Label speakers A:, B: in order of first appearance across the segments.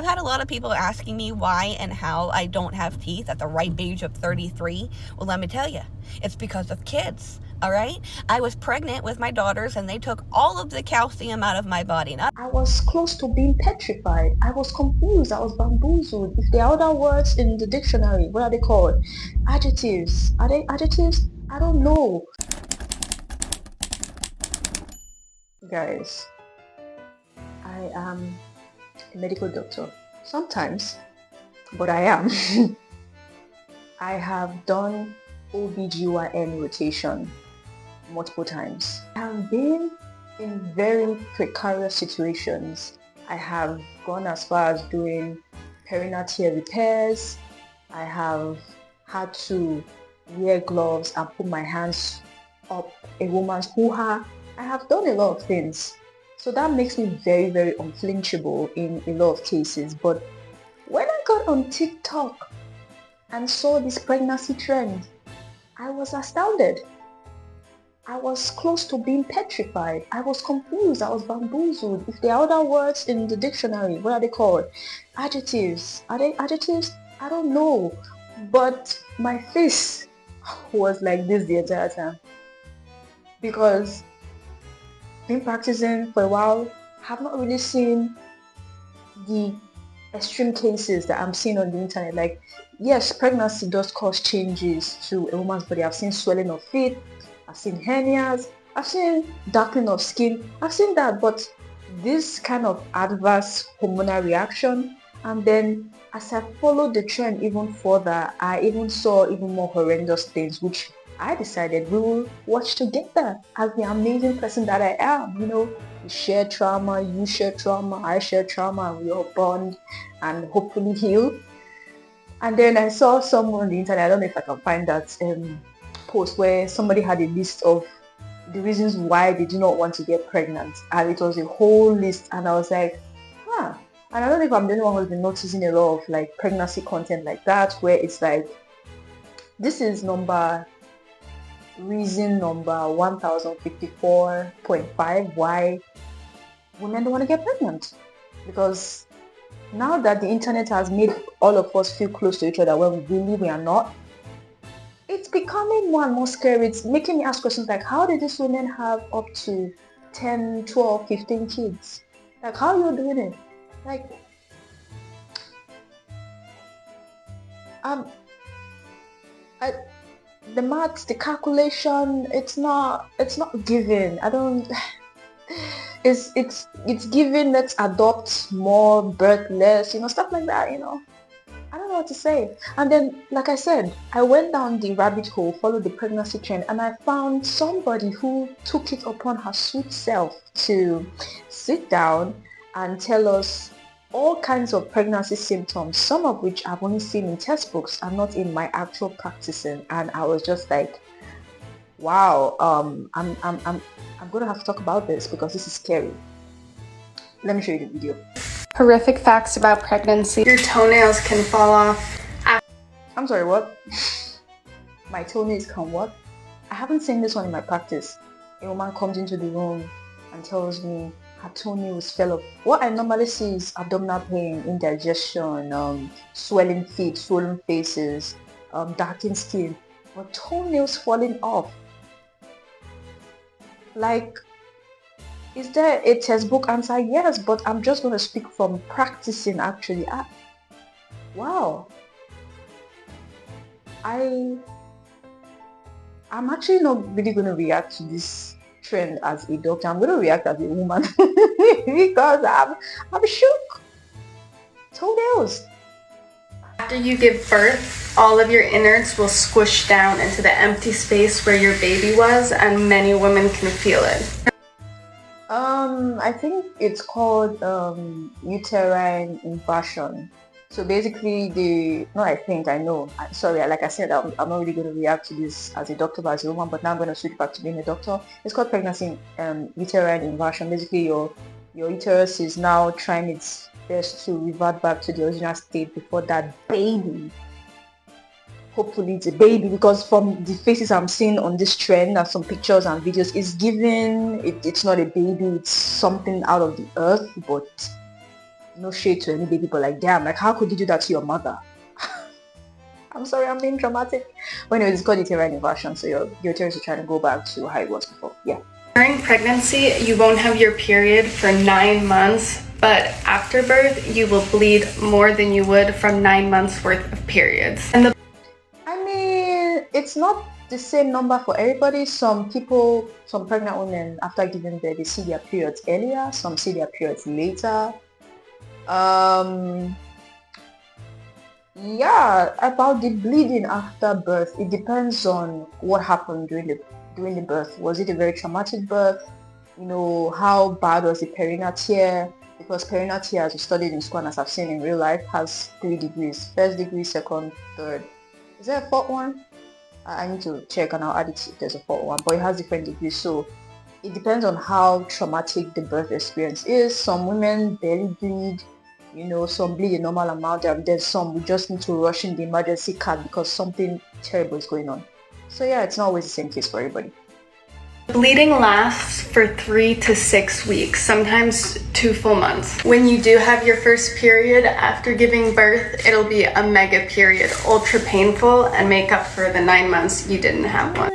A: had a lot of people asking me why and how I don't have teeth at the ripe age of 33. Well, let me tell you, it's because of kids. All right? I was pregnant with my daughters and they took all of the calcium out of my body. Now,
B: I was close to being petrified. I was confused. I was bamboozled. If there are other words in the dictionary, what are they called? Adjectives. Are they adjectives? I don't know. Guys, I am a medical doctor. Sometimes, but I am. I have done OBGYN rotation multiple times. I have been in very precarious situations. I have gone as far as doing perinatal repairs. I have had to wear gloves and put my hands up a woman's hoo-ha. I have done a lot of things. So that makes me very, very unflinchable in a lot of cases. But when I got on TikTok and saw this pregnancy trend, I was astounded. I was close to being petrified. I was confused. I was bamboozled. If there are other words in the dictionary, what are they called? Adjectives. Are they adjectives? I don't know. But my face was like this the entire time. Because been practicing for a while, have not really seen the extreme cases that I'm seeing on the internet. Like, yes, pregnancy does cause changes to a woman's body. I've seen swelling of feet, I've seen hernias, I've seen darkening of skin, I've seen that, but this kind of adverse hormonal reaction, and then as I followed the trend even further, I even saw even more horrendous things, which I decided we will watch together as the amazing person that I am. You know, we share trauma, you share trauma, I share trauma, and we all bond and hopefully heal. And then I saw someone on the internet, I don't know if I can find that post, where somebody had a list of the reasons why they do not want to get pregnant, and it was a whole list, and I was like, huh. And I don't know if I'm the only one who's been noticing a lot of like pregnancy content like that, where it's like, this is reason number 1054.5 why women don't want to get pregnant. Because now that the internet has made all of us feel close to each other when we are not, it's becoming more and more scary. It's making me ask questions like, how did these women have up to 10, 12, 15 kids? Like, how are you doing it? Like, the maths, the calculation, it's not given. I don't. It's given. Let's adopt more, birth less, stuff like that. I don't know what to say. And then, like I said, I went down the rabbit hole, followed the pregnancy trend, and I found somebody who took it upon her sweet self to sit down and tell us all kinds of pregnancy symptoms, some of which I've only seen in textbooks and not in my actual practicing. And I was just like, wow, I'm gonna have to talk about this because this is scary. Let me show you the video.
C: Horrific facts about pregnancy. Your toenails can fall off.
B: I'm sorry, what? My toenails can what? I haven't seen this one in my practice. A woman comes into the room and tells me her toenails fell off. What I normally see is abdominal pain, indigestion, swelling feet, swollen faces, darkened skin, but toenails falling off. Like, is there a textbook answer? Yes, but I'm just going to speak from practicing actually. Wow. I'm actually not really going to react to this trend as a doctor. I'm going to react as a woman because I'm shook. Toenails.
C: After you give birth, all of your innards will squish down into the empty space where your baby was, and many women can feel it.
B: I think it's called uterine inversion. So basically, I know. Sorry, like I said, I'm not really going to react to this as a doctor, but as a woman, but now I'm going to switch back to being a doctor. It's called pregnancy uterine inversion. Basically, your uterus is now trying its best to revert back to the original state before that baby. Hopefully it's a baby, because from the faces I'm seeing on this trend and some pictures and videos, it's given, it's not a baby, it's something out of the earth, but no shade to any baby, but like, damn, like, how could you do that to your mother? I'm sorry, I'm being dramatic. But anyways, it's called uterine inversion, so your uterus is trying to go back to how it was before. Yeah.
C: During pregnancy, you won't have your period for 9 months, but after birth, you will bleed more than you would from 9 months worth of periods. And
B: I mean, it's not the same number for everybody. Some people, some pregnant women, after giving birth, they see their periods earlier. Some see their periods later. Yeah, about the bleeding after birth, it depends on what happened during the birth. Was it a very traumatic birth? You know, how bad was the perineal tear? Because perineal tear, as we studied in school and as I've seen in real life, has 3 degrees. First degree, second, third. Is there a fourth one? I need to check and I'll add it if there's a fourth one. But it has different degrees, so it depends on how traumatic the birth experience is. Some women barely bleed. You know, some bleed a normal amount, and then some we just need to rush in the emergency card because something terrible is going on. So yeah, it's not always the same case for everybody.
C: bleeding lasts for 3 to 6 weeks, sometimes 2 full months. When you do have your first period after giving birth, it'll be a mega period, ultra painful, and make up for the 9 months you didn't have one.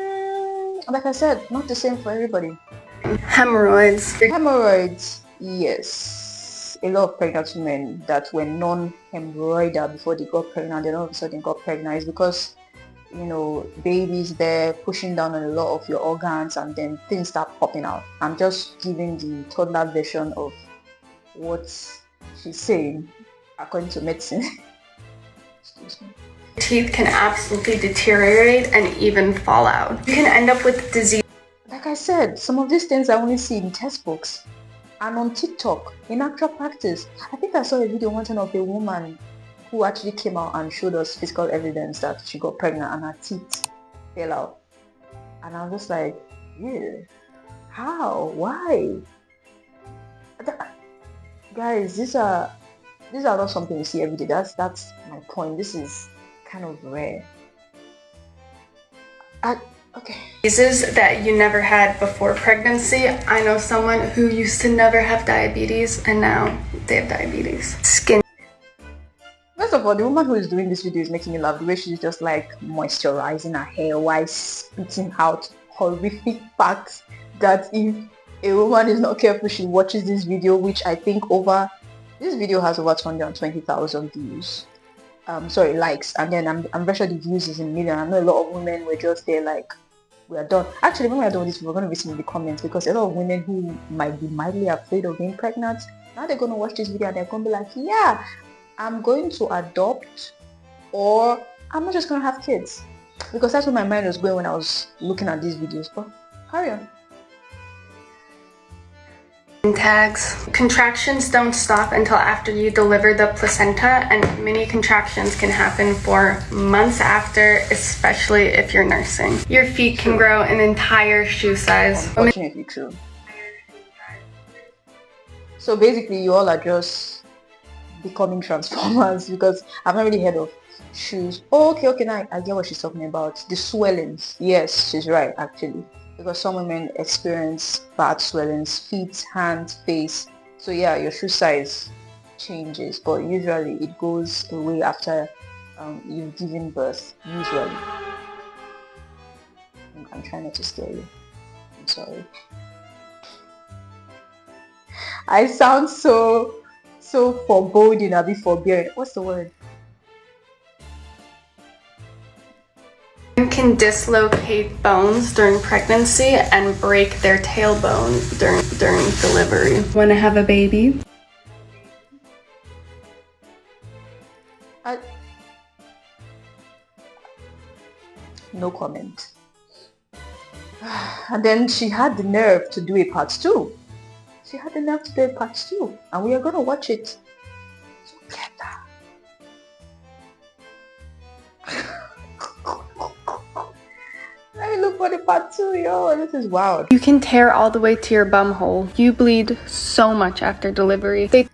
B: Like I said, not the same for everybody.
C: Hemorrhoids.
B: Hemorrhoids, yes. A lot of pregnant women that were non-hemorrhoidal before they got pregnant, then all of a sudden got pregnant, is because, you know, babies there pushing down on a lot of your organs, and then things start popping out. I'm just giving the toddler version of what she's saying according to medicine. Excuse me.
C: Teeth can absolutely deteriorate and even fall out. You can end up with disease.
B: Like I said, some of these things I only see in textbooks and on TikTok. In actual practice, I think I saw a video one time of a woman who actually came out and showed us physical evidence that she got pregnant and her teeth fell out. And I was just like, yeah, how? Why? Guys, these are not something you see every day. That's my point. This is kind of rare. Okay.
C: Diseases that you never had before pregnancy. I know someone who used to never have diabetes and now they have diabetes. Skin.
B: First of all, the woman who is doing this video is making me laugh. The way she's just like moisturizing her hair while spitting out horrific facts that if a woman is not careful, she watches this video, which I think this video has over 220,000 views. Likes, and then I'm very sure the views is in million. I know a lot of women were just there like, we are done. Actually, when we are done with this, we're going to be seeing the comments, because a lot of women who might be mildly afraid of being pregnant, now they're going to watch this video and they're going to be like, yeah, I'm going to adopt, or I'm not just going to have kids. Because that's where my mind was going when I was looking at these videos. But carry on.
C: Tags. Contractions don't stop until after you deliver the placenta, and mini contractions can happen for months after, especially if you're nursing. Your feet can grow an entire shoe size.
B: Unfortunately true. So basically you all are just becoming transformers, because I've not really heard of shoes. Oh, okay, now I get what she's talking about. The swellings. Yes, she's right actually. Because some women experience bad swellings, feet, hands, face. So yeah, your shoe size changes, but usually it goes away after you've given birth, usually. I'm trying not to scare you. I'm sorry. I sound so foreboding, a bit forbearing. What's the word?
C: Can dislocate bones during pregnancy and break their tailbone during delivery. Want to have a baby?
B: No comment. And then she had the nerve to do a part 2. She had the nerve to do a part 2, and we are going to watch it together. Let me look for the part 2, yo. This is wild.
C: You can tear all the way to your bum hole. You bleed so much after delivery.
B: We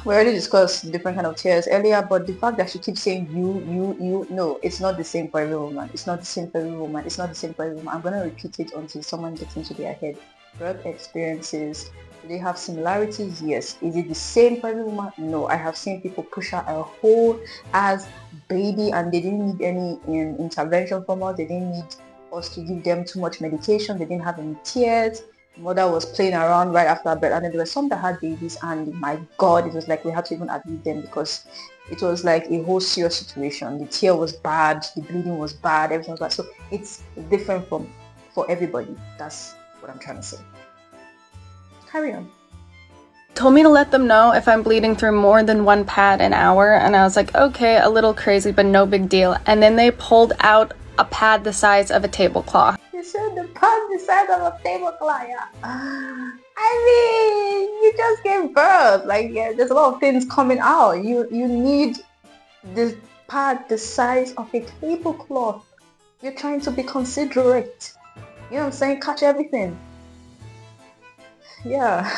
B: already discussed different kind of tears earlier, but the fact that she keeps saying you, no, it's not the same for every woman. It's not the same for every woman. It's not the same for every woman. I'm going to repeat it until someone gets into their head. birth experiences, do they have similarities? Yes. Is it the same for every woman? No. I have seen people push out a whole as baby and they didn't need any intervention from us. They didn't need us to give them too much medication. They didn't have any tears. The mother was playing around right after birth, and then there were some that had babies, and my God, it was like we had to even admit them because it was like a whole serious situation. The tear was bad, the bleeding was bad, everything was bad. So it's different for everybody. That's what I'm trying to say. Carry on.
C: Told me to let them know if I'm bleeding through more than one pad an hour, and I was like, okay, a little crazy, but no big deal. And then they pulled out a pad the size of a tablecloth.
B: You said the pad the size of a tablecloth, yeah. I mean, you just gave birth. Like, yeah, there's a lot of things coming out. You need this pad the size of a tablecloth. You're trying to be considerate. You know what I'm saying? Catch everything. Yeah.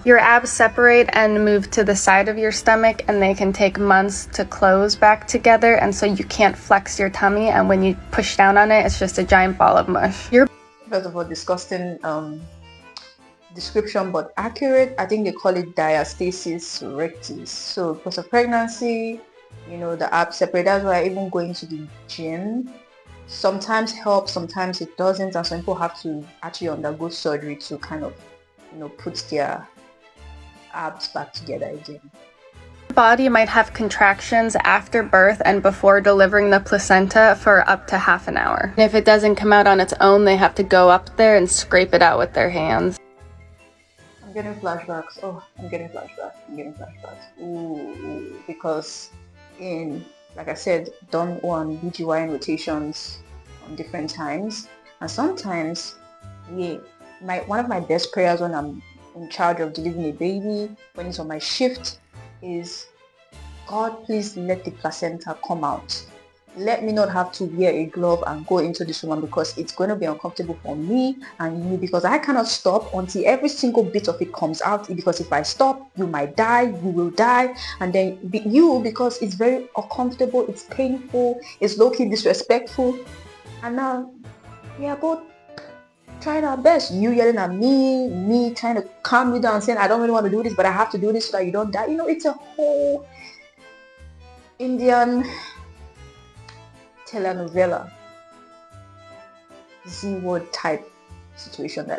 C: Your abs separate and move to the side of your stomach, and they can take months to close back together, and so you can't flex your tummy, and when you push down on it, it's just a giant ball of mush.
B: First of all, disgusting description, but accurate. I think they call it diastasis rectus. So because of pregnancy, you know, the abs separate. That's why even going to the gym sometimes helps, sometimes it doesn't, and some people have to actually undergo surgery to kind of, you know, put their abs back together again.
C: Your body might have contractions after birth and before delivering the placenta for up to half an hour. And if it doesn't come out on its own, they have to go up there and scrape it out with their hands.
B: I'm getting flashbacks. Oh, I'm getting flashbacks. Ooh, because like I said, done on BGYN rotations on different times, and sometimes one of my best prayers when I'm in charge of delivering a baby, when it's on my shift, is God, please let the placenta come out. Let me not have to wear a glove and go into this woman, because it's going to be uncomfortable for me and you, because I cannot stop until every single bit of it comes out, because if I stop, you might die, you will die, and then because it's very uncomfortable, it's painful, it's low-key disrespectful, and now we are both trying our best. You yelling at me trying to calm you down, saying I don't really want to do this, but I have to do this so that you don't die. You know, it's a whole Indian telenovela Z-word type situation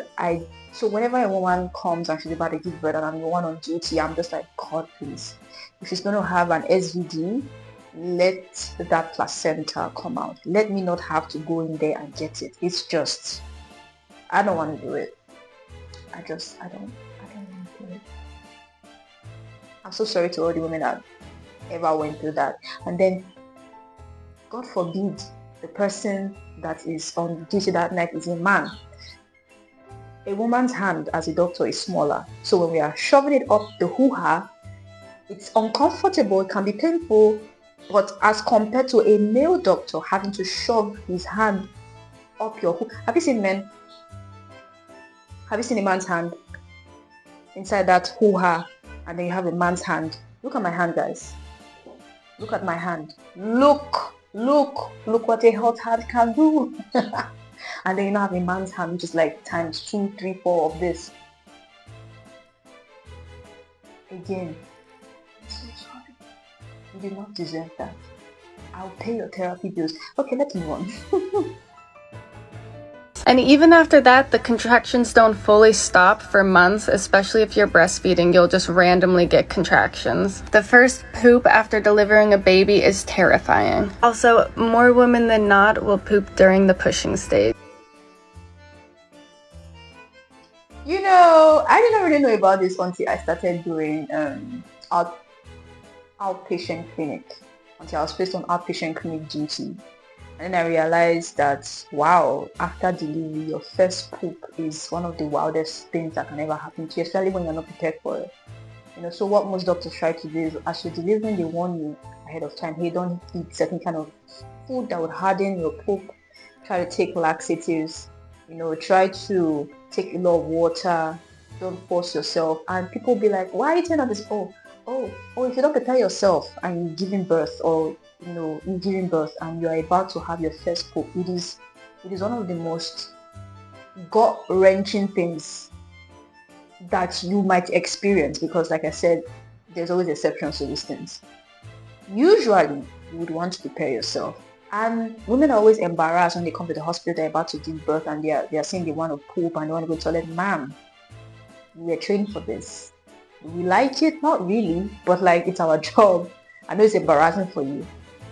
B: so whenever a woman comes and she's about to give birth and I'm the one on duty, I'm just like, God, please, if she's going to have an SVD, let that placenta come out. Let me not have to go in there and get it. It's just, I don't want to do it. I don't want to do it. I'm so sorry to all the women that ever went through that. And then, God forbid, the person that is on duty that night is a man. A woman's hand as a doctor is smaller. So when we are shoving it up the hoo-ha, it's uncomfortable, it can be painful, but as compared to a male doctor having to shove his hand up your hoo-ha. Have you seen men? Have you seen a man's hand inside that hoo-ha, and then you have a man's hand? Look at my hand, guys. Look at my hand. Look what a hot hand can do. And then you now have a man's hand, which is like times 2, 3, 4 of this. Again, I'm so sorry. You do not deserve that. I'll pay your therapy bills. Okay, let's move on.
C: And even after that, the contractions don't fully stop for months, especially if you're breastfeeding. You'll just randomly get contractions. The first poop after delivering a baby is terrifying. Also, more women than not will poop during the pushing stage.
B: You know, I didn't really know about this until I started doing outpatient clinic, until I was placed on outpatient clinic duty. And then I realized that, wow, after delivery, your first poop is one of the wildest things that can ever happen to you, especially when you're not prepared for it. You know, so what most doctors try to do is, as you're delivering, they warn you ahead of time, hey, don't eat certain kind of food that would harden your poop. Try to take laxatives, you know, try to take a lot of water, don't force yourself. And people be like, why are you telling us this? Oh, if you don't prepare yourself and you're giving birth, or you know, you're giving birth and you are about to have your first poop, it is one of the most gut-wrenching things that you might experience, because like I said, there's always exceptions to these things. Usually, you would want to prepare yourself. And women are always embarrassed when they come to the hospital, they're about to give birth, and they're saying they want to poop and they want to go to the toilet. Ma'am, we are trained for this. We like it? Not really, but like it's our job. I know it's embarrassing for you,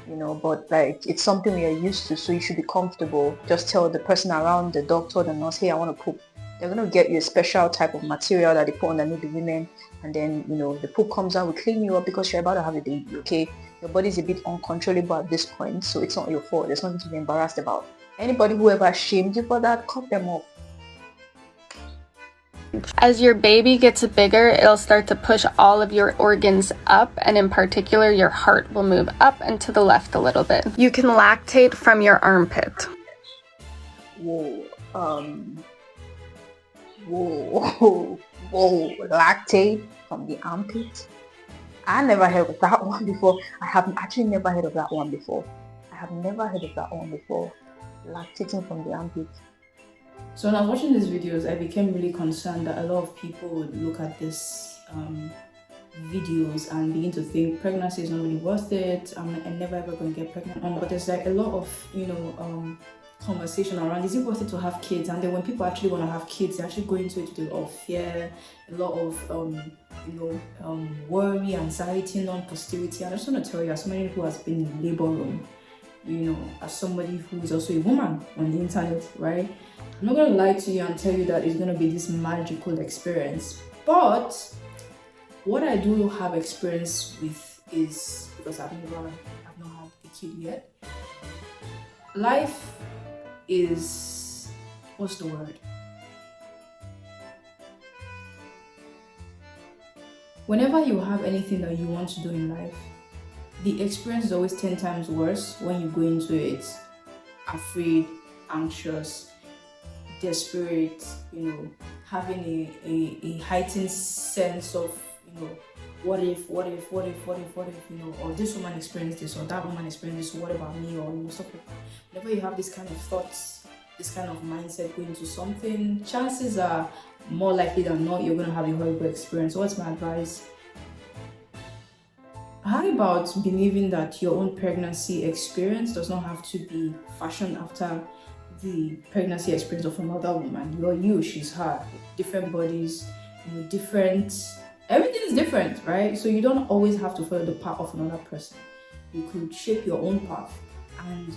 B: but like it's something we are used to, so you should be comfortable. Just tell the person around, the doctor, the nurse, hey, I want to poop. They're going to get you a special type of material that they put underneath the women, and then the poop comes out, we clean you up because you're about to have a baby, okay? Your body's a bit uncontrollable at this point, so it's not your fault. There's nothing to be embarrassed about. Anybody who ever shamed you for that, cut them off.
C: As your baby gets bigger, it'll start to push all of your organs up, and in particular, your heart will move up and to the left a little bit. You can lactate from your armpit.
B: Whoa, lactate from the armpit? I never heard of that one before. I have actually never heard of that one before. Lactating from the armpit.
D: So when I was watching these videos, I became really concerned that a lot of people would look at these videos and begin to think pregnancy is not really worth it. I'm never ever going to get pregnant. But there's like a lot of conversation around, is it worth it to have kids? And then when people actually want to have kids, they actually go into it with a lot of fear, a lot of worry, anxiety, non-positivity. And I just want to tell you, as somebody who has been in labor room, as somebody who is also a woman on the internet, right? I'm not going to lie to you and tell you that it's going to be this magical experience. But what I do have experience with is, because I've not had a kid yet, life is, what's the word? Whenever you have anything that you want to do in life, the experience is always 10 times worse when you go into it afraid, anxious, desperate, having a heightened sense of, what if, or this woman experienced this, or that woman experienced this, what about me, or stuff like that. Whenever you have this kind of thoughts, this kind of mindset going into something, chances are more likely than not you're going to have a horrible experience. So what's my advice? How about believing that your own pregnancy experience does not have to be fashioned after the pregnancy experience of another woman? You're you, she's her. Different bodies, everything is different, right? So you don't always have to follow the path of another person. You could shape your own path and,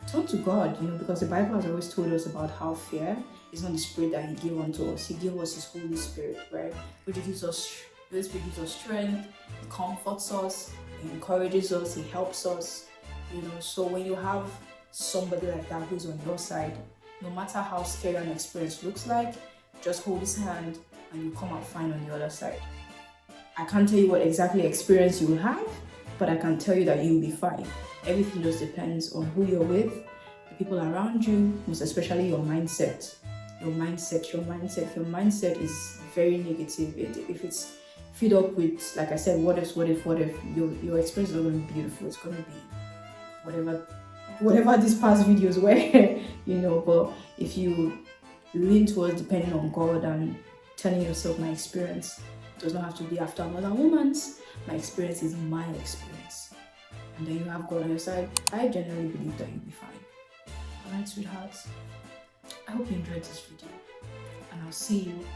D: turn to God, because the Bible has always told us about how fear is not the spirit that He gave unto us. He gave us His Holy Spirit, right? Which gives us, the Holy Spirit gives us strength, He comforts us, He encourages us, He helps us, So when you have somebody like that who's on your side, no matter how scary an experience looks like, just hold his hand and you come out fine on the other side. I can't tell you what exactly experience you will have, but I can tell you that you'll be fine. Everything just depends on who you're with, the people around you, most especially your mindset. Your mindset is very negative. If it's filled up with, like I said, what if, your experience is not going to be beautiful. It's going to be whatever these past videos were, but if you lean towards depending on God and telling yourself, my experience does not have to be after another woman's, my experience is my experience, and then you have God on your side, I genuinely believe that you'll be fine. Alright, sweethearts, I hope you enjoyed this video, and I'll see you in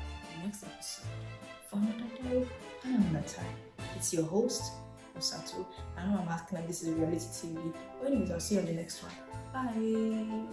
D: the next episode for another day and another time. It's your host, Osatu. I know I'm asking like this is reality TV, but anyways, I'll see you on the next one. Bye.